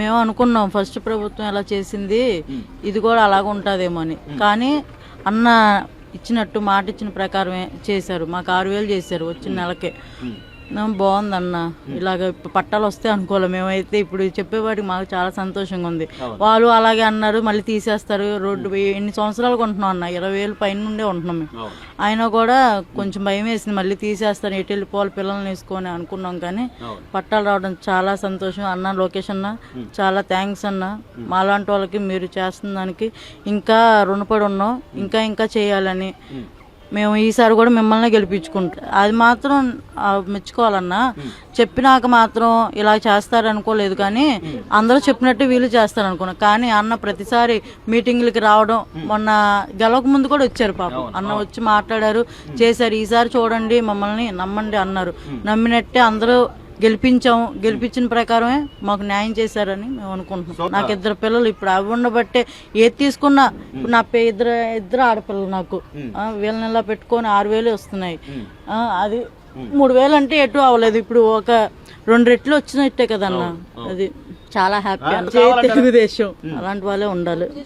మేము అనుకున్నాం ఫస్ట్ ప్రభుత్వం ఎలా చేసింది ఇది కూడా అలాగ ఉంటుందేమో అని. కానీ అన్న ఇచ్చినట్టు మాట ఇచ్చిన ప్రకారమే చేశారు. మాకు 6,000 చేశారు వచ్చిన నెలకే. బాగుందన్న. ఇలాగ పట్టాలు వస్తే అనుకోలే మేమైతే. ఇప్పుడు చెప్పేవాడికి మాకు చాలా సంతోషంగా ఉంది. వాళ్ళు అలాగే అన్నారు మళ్ళీ తీసేస్తారు. రోడ్డు ఎన్ని సంవత్సరాలు కొంటున్నాం అన్న, 20,000 పైన నుండే ఉంటున్నాం మేము. అయినా కూడా కొంచెం భయం వేసింది మళ్ళీ తీసేస్తారు ఎటు వెళ్ళిపోవాలి పిల్లల్ని వేసుకొని అనుకున్నాం. కానీ పట్టాలు రావడం చాలా సంతోషం అన్న. లోకేష్ అన్న చాలా థ్యాంక్స్ అన్న. మాలాంటి వాళ్ళకి మీరు చేస్తున్న దానికి ఇంకా రుణపడి ఉన్నాం. ఇంకా ఇంకా చేయాలని మేము ఈసారి కూడా మిమ్మల్ని గెలిపించుకుంటాం. అది మాత్రం మెచ్చుకోవాలన్నా. చెప్పినాక మాత్రం ఇలా చేస్తారనుకోలేదు. కానీ అందరూ చెప్పినట్టు వీళ్ళు చేస్తారనుకున్నాం. కానీ అన్న ప్రతిసారి మీటింగ్లకి రావడం, మొన్న గెలవక ముందు కూడా వచ్చారు పాపం. అన్న వచ్చి మాట్లాడారు, చేశారు. ఈసారి చూడండి మమ్మల్ని నమ్మండి అన్నారు. నమ్మినట్టే అందరూ గెలిపించిన ప్రకారమే మాకు న్యాయం చేశారని మేము అనుకుంటున్నాం. నాకు 2 పిల్లలు. ఇప్పుడు అవి ఉండబట్టే ఏది తీసుకున్నా. ఇప్పుడు నా ఇద్దరు ఆడపిల్లలు నాకు. వీళ్ళని ఇలా పెట్టుకొని 6,000 వస్తున్నాయి. అది 3,000 అంటే ఎటు అవ్వలేదు. ఇప్పుడు ఒక 2 రెట్లు వచ్చినట్టే కదన్న. అది చాలా హ్యాపీ. తెలుగుదేశం అలాంటి వాళ్ళే ఉండాలి.